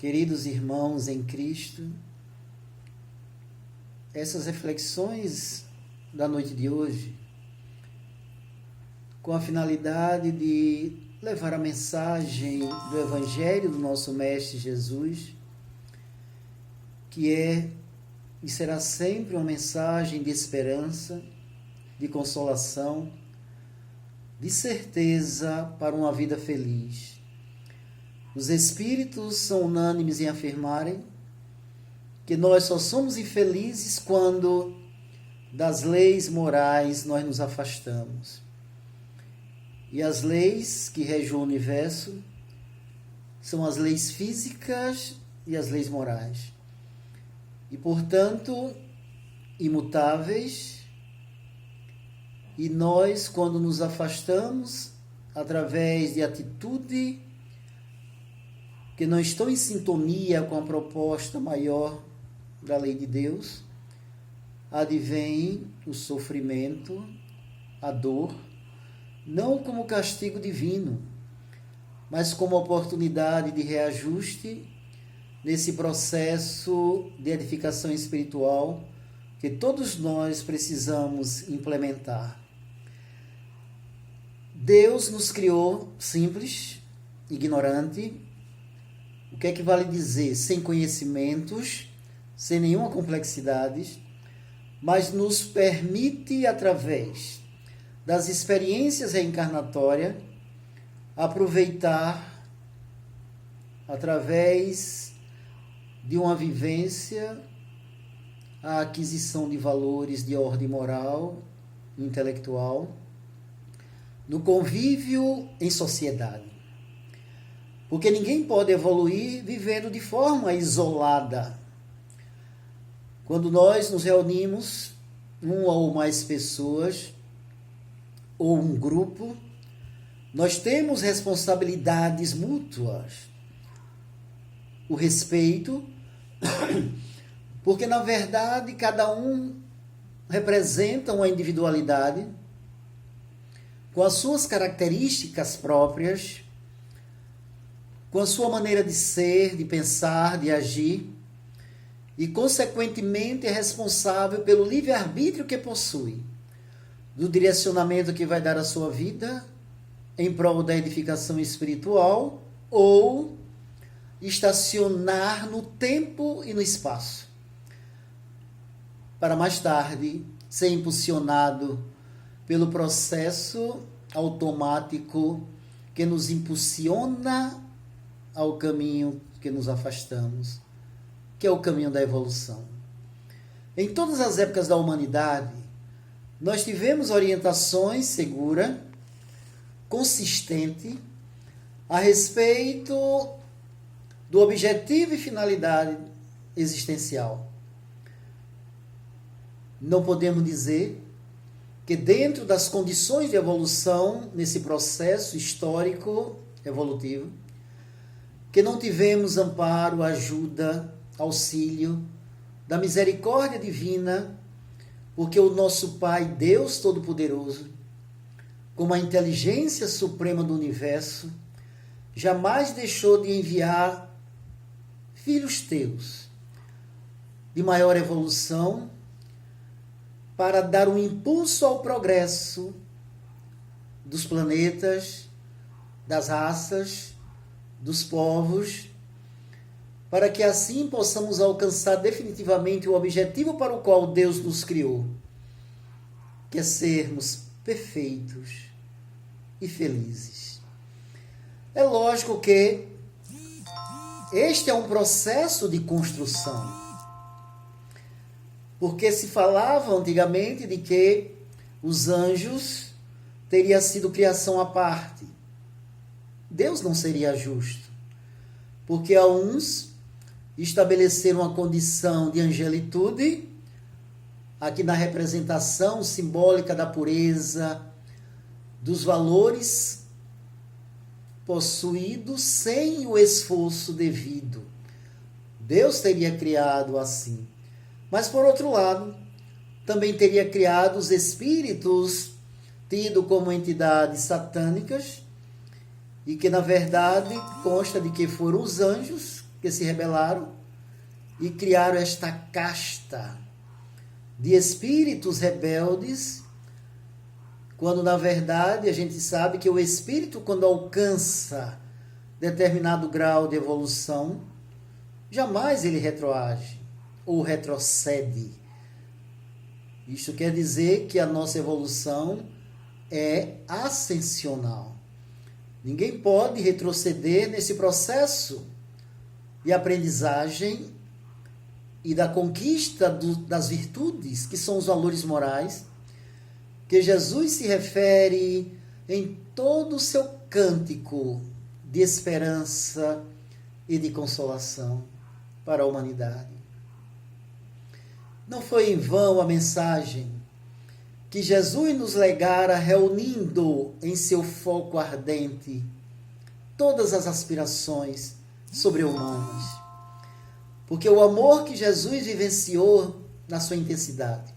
Queridos irmãos em Cristo, essas reflexões da noite de hoje, com a finalidade de levar a mensagem do Evangelho do nosso Mestre Jesus, que é e será sempre uma mensagem de esperança, de consolação, de certeza para uma vida feliz. Os Espíritos são unânimes em afirmarem que nós só somos infelizes quando das leis morais nós nos afastamos. E as leis que regem o universo são as leis físicas e as leis morais. E, portanto, imutáveis. E nós, quando nos afastamos, através de atitude que não estão em sintonia com a proposta maior da lei de Deus, advém o sofrimento, a dor, não como castigo divino, mas como oportunidade de reajuste nesse processo de edificação espiritual que todos nós precisamos implementar. Deus nos criou simples, ignorante. O que é que vale dizer? Sem conhecimentos, sem nenhuma complexidade, mas nos permite, através das experiências reencarnatórias, aproveitar, através de uma vivência, a aquisição de valores de ordem moral e intelectual, no convívio em sociedade. Porque ninguém pode evoluir vivendo de forma isolada. Quando nós nos reunimos, uma ou mais pessoas, ou um grupo, nós temos responsabilidades mútuas. O respeito, porque na verdade cada um representa uma individualidade com as suas características próprias, com a sua maneira de ser, de pensar, de agir, e, consequentemente, é responsável pelo livre-arbítrio que possui, do direcionamento que vai dar à sua vida em prol da edificação espiritual ou estacionar no tempo e no espaço, para mais tarde ser impulsionado pelo processo automático que nos impulsiona ao caminho que nos afastamos, que é o caminho da evolução. Em todas as épocas da humanidade, nós tivemos orientações seguras, consistentes, a respeito do objetivo e finalidade existencial. Não podemos dizer que dentro das condições de evolução, nesse processo histórico evolutivo, que não tivemos amparo, ajuda, auxílio da misericórdia divina, porque o nosso Pai, Deus Todo-Poderoso, como a inteligência suprema do universo, jamais deixou de enviar filhos teus de maior evolução para dar um impulso ao progresso dos planetas, das raças, dos povos, para que assim possamos alcançar definitivamente o objetivo para o qual Deus nos criou, que é sermos perfeitos e felizes. É lógico que este é um processo de construção, porque se falava antigamente de que os anjos teriam sido criação à parte. Deus não seria justo, porque a uns estabeleceram uma condição de angelitude, aqui na representação simbólica da pureza, dos valores possuídos sem o esforço devido. Deus teria criado assim. Mas, por outro lado, também teria criado os espíritos tidos como entidades satânicas, e que, na verdade, consta de que foram os anjos que se rebelaram e criaram esta casta de espíritos rebeldes, quando na verdade a gente sabe que o espírito, quando alcança determinado grau de evolução, jamais ele retroage ou retrocede. Isto quer dizer que a nossa evolução é ascensional. Ninguém pode retroceder nesse processo de aprendizagem e da conquista das virtudes, que são os valores morais, que Jesus se refere em todo o seu cântico de esperança e de consolação para a humanidade. Não foi em vão a mensagem que Jesus nos legara, reunindo em seu foco ardente todas as aspirações sobre-humanas. Porque o amor que Jesus vivenciou na sua intensidade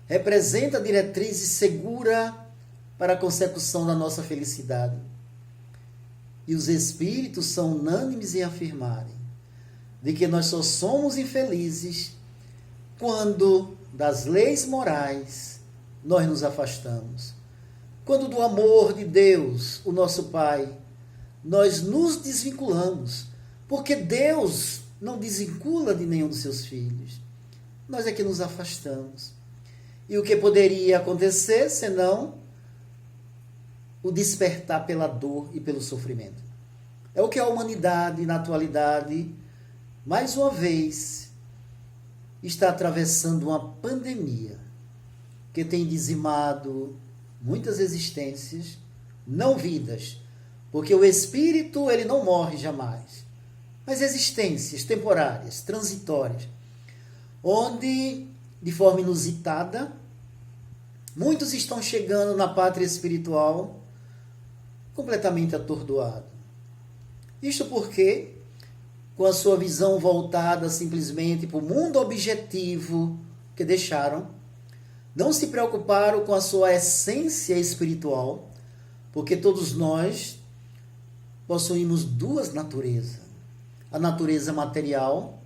representa a diretriz segura para a consecução da nossa felicidade. E os Espíritos são unânimes em afirmarem de que nós só somos infelizes quando das leis morais nós nos afastamos. Quando do amor de Deus, o nosso Pai, nós nos desvinculamos. Porque Deus não desvincula de nenhum dos seus filhos. Nós é que nos afastamos. E o que poderia acontecer, senão o despertar pela dor e pelo sofrimento? É o que a humanidade, na atualidade, mais uma vez, está atravessando uma pandemia que tem dizimado muitas existências, não vidas, porque o espírito ele não morre jamais, mas existências temporárias, transitórias, onde, de forma inusitada, muitos estão chegando na pátria espiritual completamente atordoados. Isto porque, com a sua visão voltada simplesmente para o mundo objetivo que deixaram, não se preocuparam com a sua essência espiritual, porque todos nós possuímos duas naturezas. A natureza material,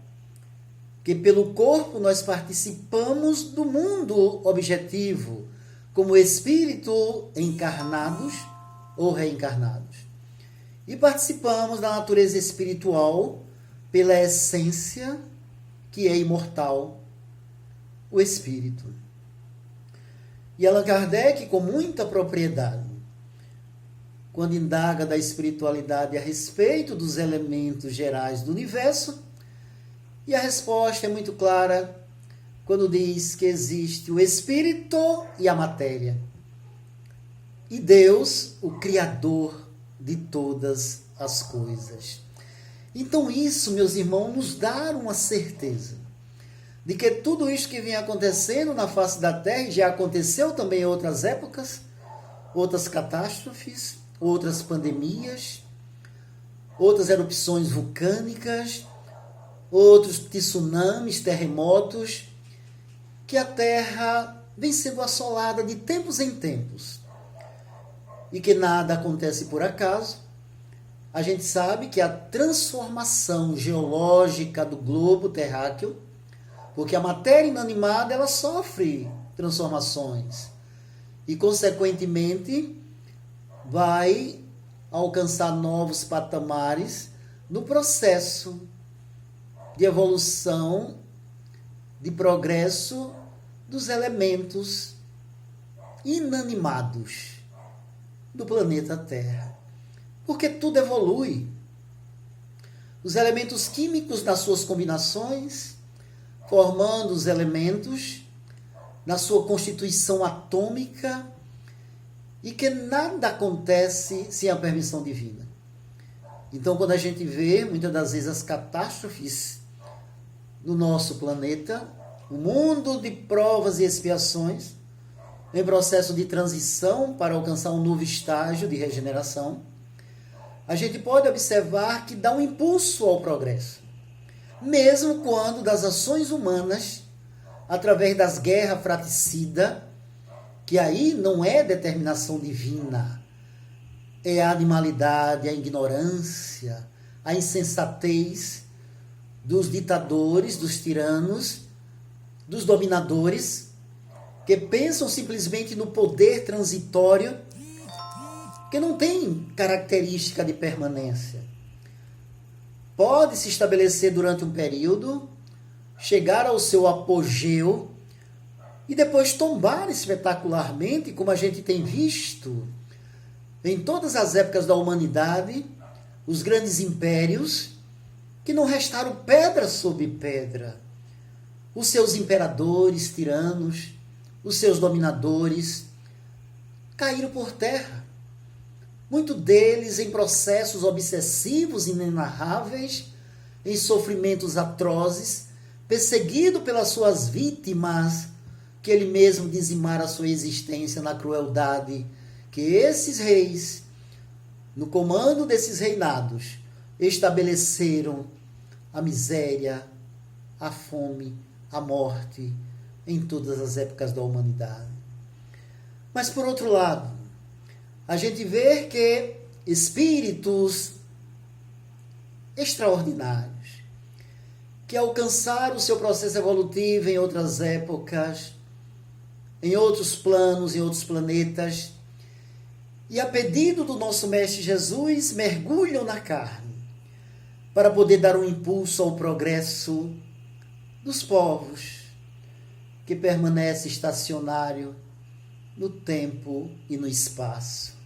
que pelo corpo nós participamos do mundo objetivo, como espírito encarnados ou reencarnados. E participamos da natureza espiritual pela essência que é imortal, o espírito. E Allan Kardec, com muita propriedade, quando indaga da espiritualidade a respeito dos elementos gerais do universo, e a resposta é muito clara quando diz que existe o espírito e a matéria. E Deus, o Criador de todas as coisas. Então isso, meus irmãos, nos dá uma certeza de que tudo isso que vem acontecendo na face da Terra, e já aconteceu também em outras épocas, outras catástrofes, outras pandemias, outras erupções vulcânicas, outros tsunamis, terremotos, que a Terra vem sendo assolada de tempos em tempos. E que nada acontece por acaso. A gente sabe que a transformação geológica do globo terráqueo, porque a matéria inanimada ela sofre transformações e, consequentemente, vai alcançar novos patamares no processo de evolução, de progresso dos elementos inanimados do planeta Terra. Porque tudo evolui. Os elementos químicos nas suas combinações, formando os elementos na sua constituição atômica, e que nada acontece sem a permissão divina. Então, quando a gente vê, muitas das vezes, as catástrofes no nosso planeta, o mundo de provas e expiações, em processo de transição para alcançar um novo estágio de regeneração, a gente pode observar que dá um impulso ao progresso. Mesmo quando das ações humanas, através das guerras fratricidas, que aí não é determinação divina, é a animalidade, a ignorância, a insensatez dos ditadores, dos tiranos, dos dominadores, que pensam simplesmente no poder transitório, que não tem característica de permanência. Pode se estabelecer durante um período, chegar ao seu apogeu e depois tombar espetacularmente, como a gente tem visto em todas as épocas da humanidade, os grandes impérios que não restaram pedra sobre pedra. Os seus imperadores, tiranos, os seus dominadores caíram por terra. Muitos deles em processos obsessivos inenarráveis, em sofrimentos atrozes, perseguido pelas suas vítimas, que ele mesmo dizimara a sua existência na crueldade que esses reis, no comando desses reinados, estabeleceram a miséria, a fome, a morte em todas as épocas da humanidade. Mas, por outro lado, a gente vê que espíritos extraordinários, que alcançaram o seu processo evolutivo em outras épocas, em outros planos, em outros planetas, e a pedido do nosso Mestre Jesus, mergulham na carne, para poder dar um impulso ao progresso dos povos, que permanece estacionário no tempo e no espaço.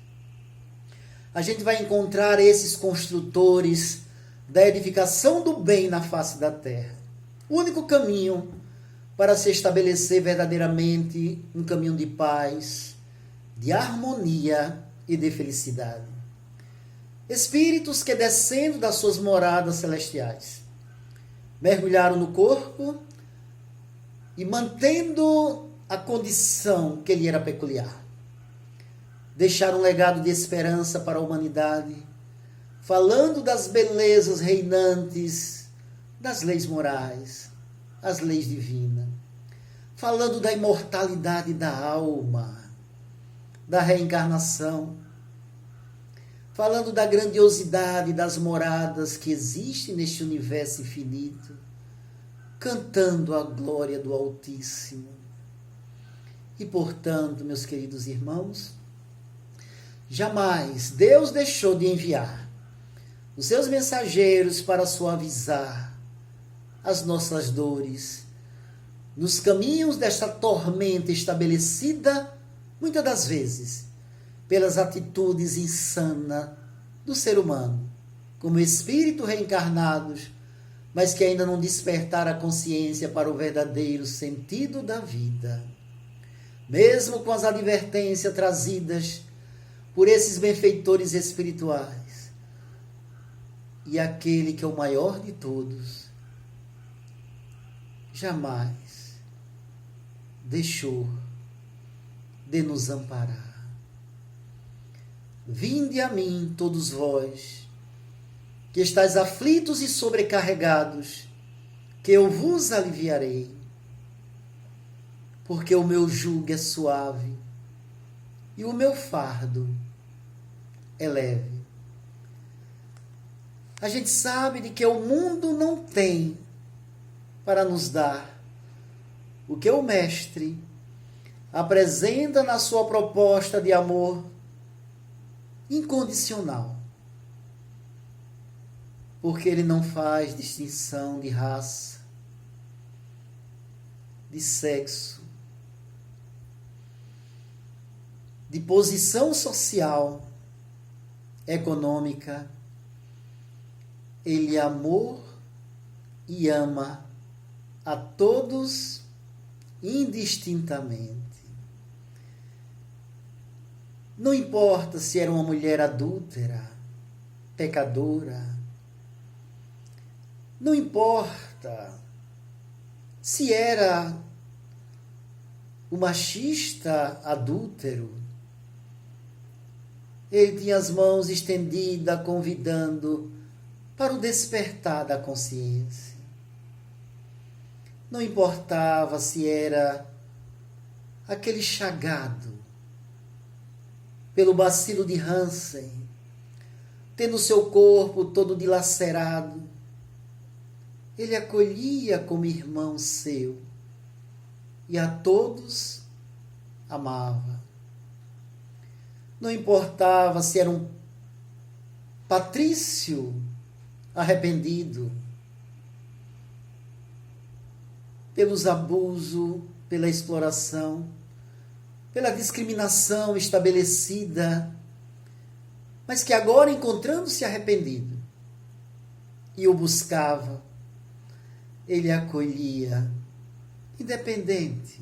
A gente vai encontrar esses construtores da edificação do bem na face da terra. O único caminho para se estabelecer verdadeiramente um caminho de paz, de harmonia e de felicidade. Espíritos que, descendo das suas moradas celestiais, mergulharam no corpo e, mantendo a condição que lhe era peculiar, deixaram um legado de esperança para a humanidade, falando das belezas reinantes das leis morais, as leis divinas, falando da imortalidade da alma, da reencarnação, falando da grandiosidade das moradas que existem neste universo infinito, cantando a glória do Altíssimo. E, portanto, meus queridos irmãos, jamais Deus deixou de enviar os seus mensageiros para suavizar as nossas dores nos caminhos desta tormenta estabelecida, muitas das vezes, pelas atitudes insanas do ser humano, como espíritos reencarnados, mas que ainda não despertaram a consciência para o verdadeiro sentido da vida. Mesmo com as advertências trazidas por esses benfeitores espirituais, e aquele que é o maior de todos, jamais deixou de nos amparar. Vinde a mim, todos vós, que estáis aflitos e sobrecarregados, que eu vos aliviarei, porque o meu jugo é suave e o meu fardo é leve. A gente sabe de que o mundo não tem para nos dar o que o Mestre apresenta na sua proposta de amor incondicional, porque ele não faz distinção de raça, de sexo, de posição social, econômica. Ele amou e ama a todos indistintamente. Não importa se era uma mulher adúltera, pecadora. Não importa se era o machista adúltero. Ele tinha as mãos estendidas, convidando para o despertar da consciência. Não importava se era aquele chagado pelo bacilo de Hansen, tendo seu corpo todo dilacerado, ele acolhia como irmão seu e a todos amava. Não importava se era um patrício arrependido pelos abusos, pela exploração, pela discriminação estabelecida, mas que agora, encontrando-se arrependido e o buscava, ele acolhia, independente